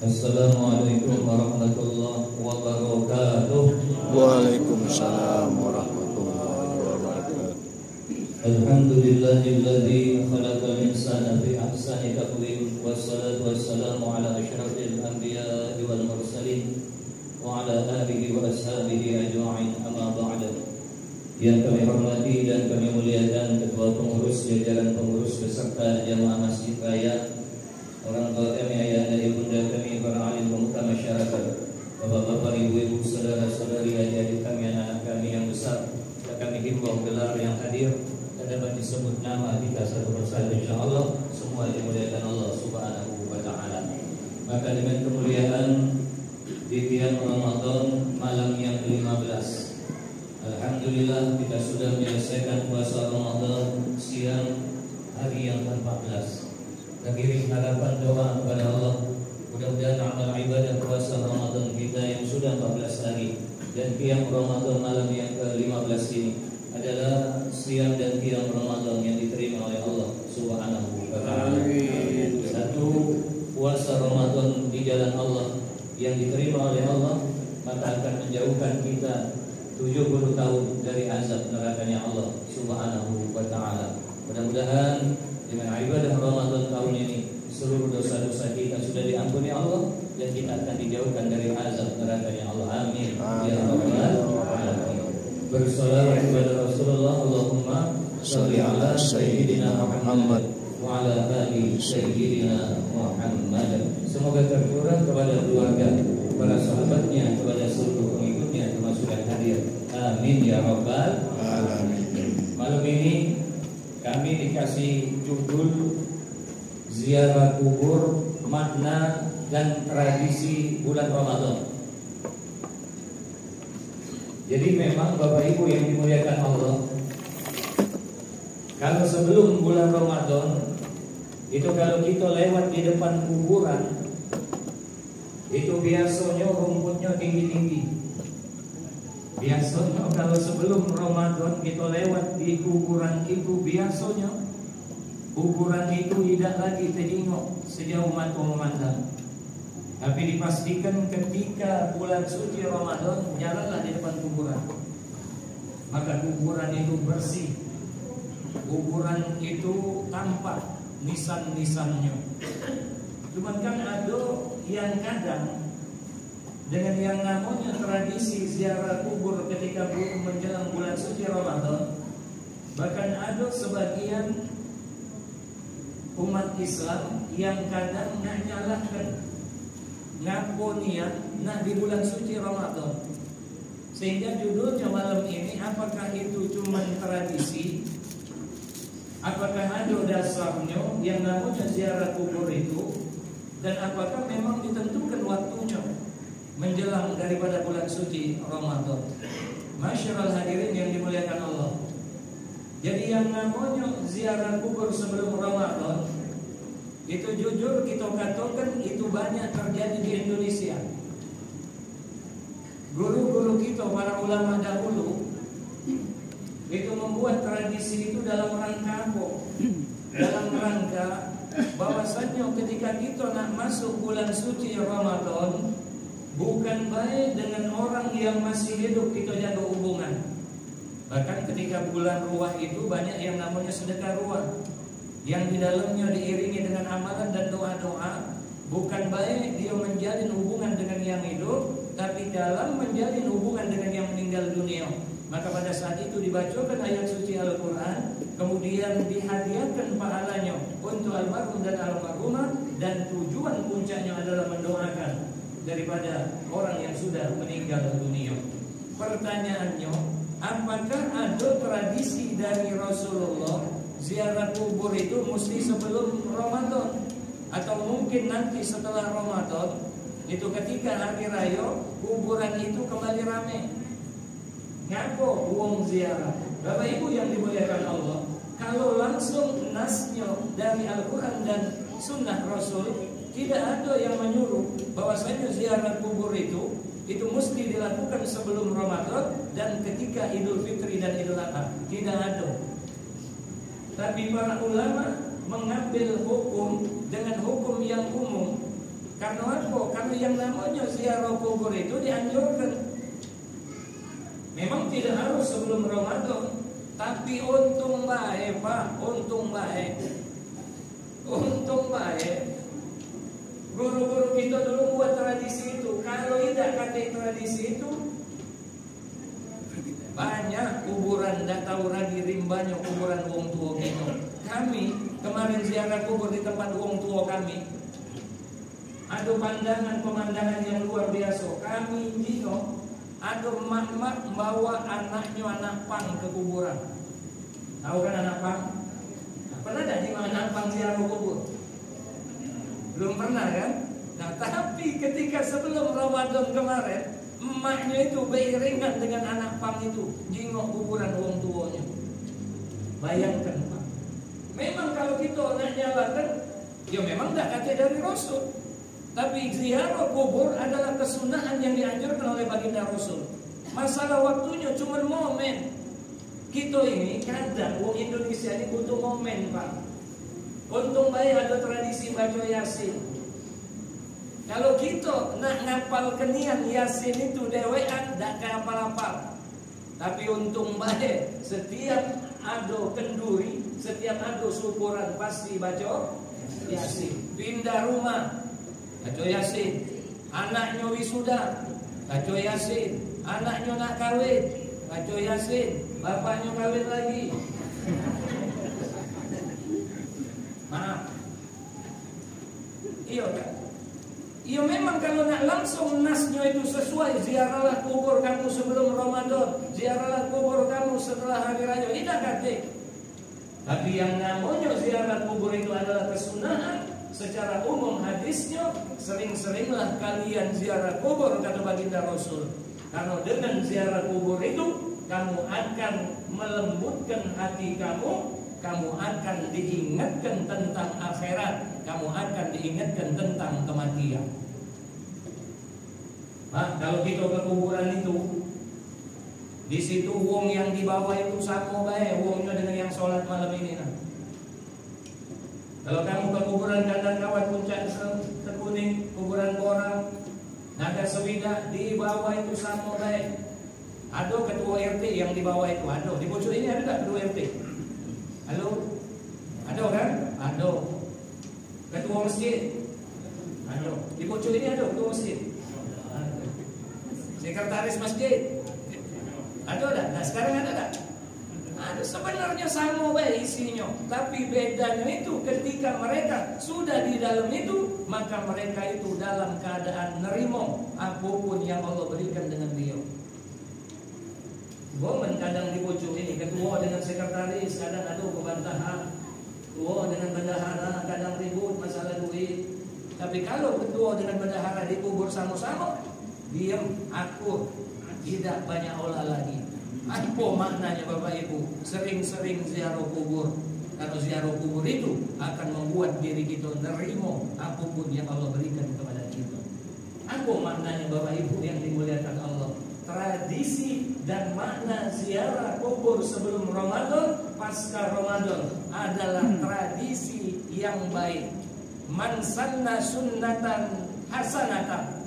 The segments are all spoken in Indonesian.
Assalamualaikum warahmatullahi wabarakatuh. Waalaikumsalam warahmatullahi wabarakatuh. Alhamdulillahilladzi khalaqal insana fi ahsani taqwim, wassalatu wassalamu ala asyrafil anbiya'i wal mursalin wa ala alihi wa ashabihi ajma'in, amma ba'du. Yang kami hormati dan kami muliakan ketua pengurus, jajaran pengurus beserta jamaah Masjid Raya, orang tua kami, ayahanda, ibunda kami, para alim pemuka masyarakat, bapak-bapak, ibu-ibu, saudara-saudari, adik-adik kami, anak-anak kami yang besar, kami himbau gelar yang hadir dan dapat disebut nama kita satu persatu, insyaallah semua dimuliakan Allah Subhanahu wa taala. Maka dengan kemuliaan di bulan Ramadan malam yang ke-15, alhamdulillah kita sudah menyelesaikan puasa Ramadan siang hari yang ke-14. Mengirim harapan doa kepada Allah, mudah-mudahan amal ibadah puasa Ramadan kita yang sudah 14 hari dan qiyam Ramadan malam yang ke-15 ini adalah siam dan qiyam Ramadan yang diterima oleh Allah Subhanahu wa taala. Satu, puasa Ramadan di jalan Allah yang diterima oleh Allah maka akan menjauhkan kita 70 tahun dari azab nerakanya Allah Subhanahu wa taala. Mudah-mudahan dengan ibadah Ramadan tahun ini seluruh dosa-dosa kita sudah diampuni Allah dan kita akan dijauhkan dari azab nerakanya Allah. Amin ya rabbal alamin. Bersolawat kepada Rasulullah, Allahumma shalli ala sayyidina Muhammad wa ala ali sayyidina Muhammad. Semoga tercurah kepada keluarga, para sahabatnya, kepada seluruh pengikutnya termasuk yang hadir. Amin ya rabbal alamin. Malam ini kami dikasih judul ziarah kubur, makna dan tradisi bulan Ramadan. Jadi memang Bapak Ibu yang dimuliakan Allah, kalau sebelum bulan Ramadan itu kalau kita lewat di depan kuburan itu biasanya rumputnya tinggi-tinggi. Biasanya kalau sebelum Ramadan kita lewat di kuburan itu biasanya kuburan itu tidak lagi terjengok sejauh mata memandang. Tapi dipastikan ketika bulan suci Ramadan jalanlah di depan kuburan, maka kuburan itu bersih, kuburan itu tampak nisan-nisannya. Cuman kan ada yang kadang dengan yang namanya tradisi ziarah kubur ketika menjelang bulan suci Ramadan, bahkan ada sebagian umat Islam yang kadang nak nyalahkan ngaponian nak di bulan suci Ramadan. Sehingga judulnya malam ini, apakah itu cuma tradisi? Apakah ada dasarnya yang namanya ziarah kubur itu? Dan apakah memang ditentukan waktunya menjelang daripada bulan suci Ramadan? Masyarul hadirin yang dimuliakan Allah. Jadi yang namanya ziarah kubur sebelum Ramadan itu jujur kita katakan itu banyak terjadi di Indonesia. Guru-guru kita, para ulama dahulu itu membuat tradisi itu dalam rangka apa? Dalam rangka bahwasanya ketika kita nak masuk bulan suci Ramadan, bukan baik dengan orang yang masih hidup kita jaga hubungan. Bahkan ketika bulan ruah itu banyak yang namanya sedekah ruah, yang di dalamnya diiringi dengan amalan dan doa-doa. Bukan baik dia menjalin hubungan dengan yang hidup, tapi dalam menjalin hubungan dengan yang meninggal dunia. Maka pada saat itu dibacakan ayat suci Al-Quran, kemudian dihadiahkan pahalanya untuk almarhum dan almarhumah, dan tujuan puncaknya adalah mendoakan daripada orang yang sudah meninggal dunia. Pertanyaannya, apakah ada tradisi dari Rasulullah ziarah kubur itu mesti sebelum Ramadan, atau mungkin nanti setelah Ramadan itu ketika hari raya kuburan itu kembali ramai? Ngapa uang ziarah? Bapak Ibu yang dimuliakan Allah, kalau langsung nasnya dari Al-Quran dan Sunnah Rasul, tidak ada yang menyuruh bahwasanya ziarah kubur itu mesti dilakukan sebelum Ramadan dan ketika Idul Fitri dan Idul Adha. Tidak ada. Tapi para ulama mengambil hukum dengan hukum Karena apa? Karena yang namanya ziarah kubur itu dianjurkan. Memang tidak harus sebelum Ramadan, tapi untung baik Pak, untung baik. Untung baik. Guru-guru kita dulu buat tradisi itu. Kalau tidak kata tradisi itu, banyak kuburan dah tahu lagi rimbanya kuburan wong tua kita. Kami kemarin ziarah kubur di tempat wong tua kami. Ada pemandangan yang luar biasa. Kami Jino ada mak-mak bawa anaknya anak pang ke kuburan. Tahu kan anak pang? Pernah tak di mana anak pang ziarah kubur? Belum pernah kan? Nah tapi ketika sebelum Ramadan kemarin, emaknya itu beriringan dengan anak pang itu jingok kuburan wong tuanya. Bayangkan Pak. Memang kalau kita nak nyalakan, ya memang tak kata dari Rasul. Tapi ziarah kubur adalah kesunahan yang dianjurkan oleh baginda Rasul. Masalah waktunya cuma momen. Kita ini kadang wong Indonesia ini butuh momen Pak. Untung baik ada tradisi baca Yasin. Kalau kita nak ngapal kenian Yasin itu dewean tak kapal-apal. Tapi untung baik setiap ada kenduri, setiap ada syukuran pasti baca Yasin. Pindah rumah baca Yasin. Anaknya wisuda baca Yasin. Anaknya nak kawin baca Yasin. Bapaknya kawin lagi. Maaf. Iya kan? Iya memang kalau nak langsung nasnya itu sesuai, ziarahlah kubur kamu sebelum Ramadan, ziarahlah kubur kamu setelah hari raya. Tidak kata. Tapi yang namanya ziarah kubur itu adalah kesunahan. Secara umum hadisnya, sering-seringlah kalian ziarah kubur kata baginda Rasul. Karena dengan ziarah kubur itu kamu akan melembutkan hati kamu. Kamu akan diingatkan tentang akhirat. Kamu akan diingatkan tentang kematian. Nah, kalau kita ke kuburan itu, di situ wong yang di bawah itu sama baik wongnya dengan yang sholat malam ini. Nah. Kalau kamu ke kuburan Kandang Kawat Puncak Tekuning, kuburan Borang, Naga Sewida, di bawah itu sama baik. Ada ketua RT yang di bawah itu, ada. Di pojok ini ada tak ketua RT? Halo? Ada kan? Ada. Ketua masjid? Ada. Di pojok ini ada ketua masjid? Ada. Sekretaris masjid? Ada tak? Nah sekarang ada tak? Ada. Sebenarnya sama baik isinya. Tapi bedanya itu ketika mereka sudah di dalam itu, maka mereka itu dalam keadaan nerimo apapun yang Allah berikan dengan dia. Gomen kadang di pojok ini, ketua dengan sekretaris kadang ada kebantahan, ketua dengan bendahara kadang ribut masalah duit. Tapi kalau ketua dengan bendahara dikubur sama-sama, diam, akur, tidak banyak olah lagi. Apa maknanya Bapak Ibu? Sering-sering ziarah kubur. Karena ziarah kubur itu akan membuat diri kita nerimo apapun yang Allah berikan kepada kita. Apa maknanya Bapak Ibu yang dimuliakan Allah? Tradisi dan makna ziarah kubur sebelum Ramadan, pasca Ramadan adalah tradisi yang baik. Man sanna sunnatan hasanatan.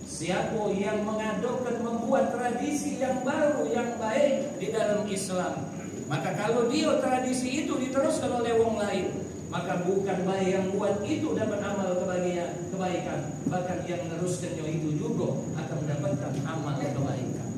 Siapa yang mengadakan membuat tradisi yang baru yang baik di dalam Islam, maka kalau dia tradisi itu diteruskan oleh wong lain, maka bukan baik yang buat itu dapat amal kebaikan, bahkan yang meneruskannya itu juga akan mendapatkan amal kebaikan.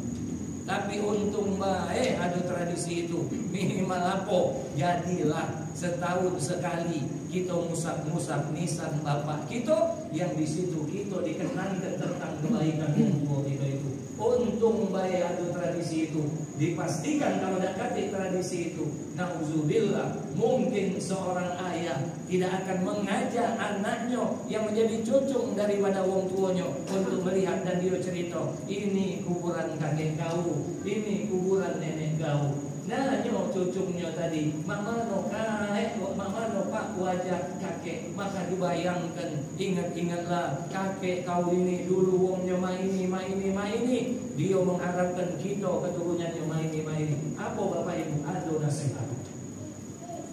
Tapi untung baik ada tradisi itu. Minimal apa? Jadilah setahun sekali kita musab-musab nisan bapak kita, yang di situ kita dikenangkan tentang kebaikan yang tua kita itu. Untung baik ada tradisi itu. Dipastikan kalau tidak kata tradisi itu, nauzubillah, mungkin seorang ayah tidak akan mengajak anaknya yang menjadi cucu daripada wong tuanya untuk melihat dan dia cerita, ini kuburan kakek kau, ini kuburan nenek kau. Nah, cucunya tadi, mama no kaek, mama no pak wajah kakek, maka dibayangkan, ingat-ingatlah kakek kau ini dulu wongnya maini. Dia mengharapkan kita keturunannya maini. Apa Bapak Ibu? Ada nasihat.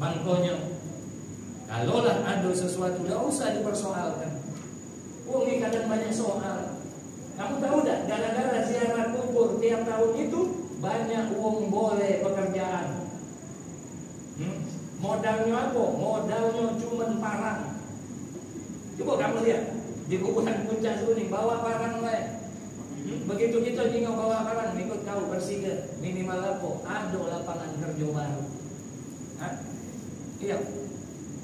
Makanya, kalaulah ada sesuatu, tidak usah dipersoalkan. Ini kadang banyak soal. Kamu tahu tak, gara-gara ziarah kubur tiap tahun itu banyak uang boleh pekerjaan. Modalnya apa? Modalnya cuma parang. Coba kamu lihat di kuburan Puncak Suning, bawa parang lain. Begitu kita tinggal bawa parang, ikut kau bersihkan minimal apa? Ada lapangan kerja baru. Iya.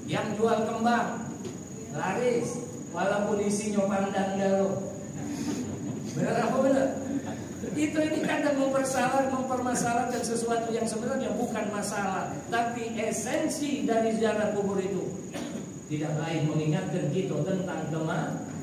Yang jual kembang laris, walaupun isinya pandan galuh. Benar apa benar? Ini kadang mempermasalahkan sesuatu yang sebenarnya bukan masalah, tapi esensi dari ziarah kubur itu tidak lain mengingatkan kita tentang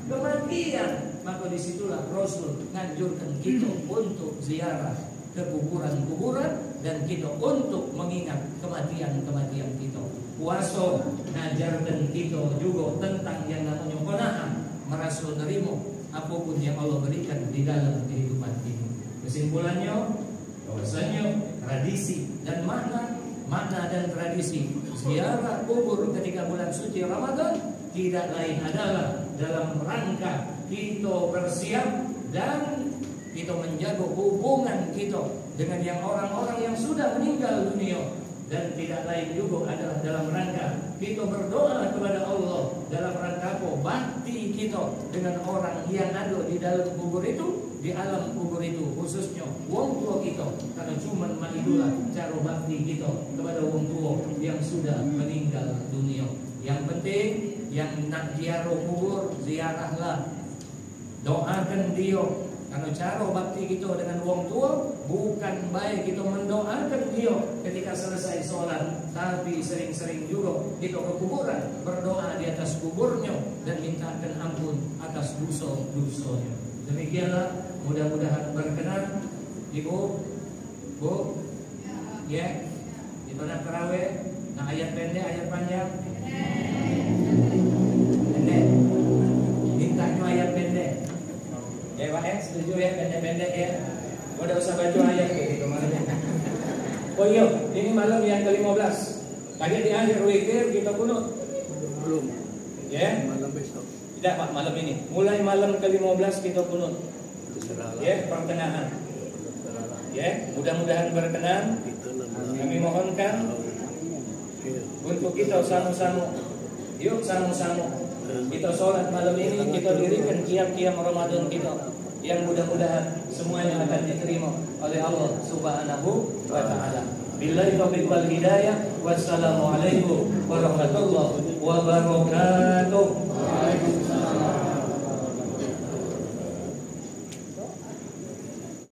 kematian. Maka disitulah Rasul menganjurkan kita untuk ziarah ke kuburan-kuburan dan kita untuk mengingat kematian-kematian kita. Puasa ngajarkan kita juga tentang yang namanya qanaah, merasa nerima apapun yang Allah berikan di dalam kehidupan ini. Kesimpulannya, bahwasanya tradisi dan makna dan tradisi ziarah kubur ketika bulan suci Ramadan tidak lain adalah dalam rangka kita bersiap dan kita menjaga hubungan kita dengan yang orang-orang yang sudah meninggal dunia, dan tidak lain juga adalah dalam rangka kita berdoa kepada Allah dalam rangka apa? Bakti kita dengan orang yang ada di dalam kubur itu, di alam kubur itu, khususnya wong tua kita, karena cuma itulah cara bakti kita kepada wong tua yang sudah meninggal dunia. Yang penting yang nak ziarah kubur, ziarahlah, doakan dia. Karena cara bakti kita dengan wong tua bukan baik kita mendoakan dia ketika selesai sholat, tapi sering-sering juga kita ke kuburan, berdoa di atas kuburnya dan mintakan ampun atas dosa-dosanya. Demikianlah, mudah-mudahan berkenan Ibu, Bu, ya, kita nak tarawih, nak ayat pendek, ayat panjang, pendek, mintanya ayat pendek. Ya Pak, setuju ya, pendek-pendek ya. Udah usah baca ayat gitu kemarin. Oh iya, ini malam yang ke-15. Tadi di akhir witir kita kunut. Belum. Ya. Malam besok. Tidak Pak, malam ini. Mulai malam ke-15 kita kunut. Ya, pertengahan. Ya, mudah-mudahan berkenan. Kami mohonkan untuk kita sama-sama. Yuk sama-sama kita sholat malam ini, kita dirikan qiyam Ramadan kita yang mudah-mudahan semuanya akan diterima oleh Allah Subhanahu wa ta'ala. Billahi taufiq wal hidayah. Wassalamualaikum warahmatullahi wabarakatuh.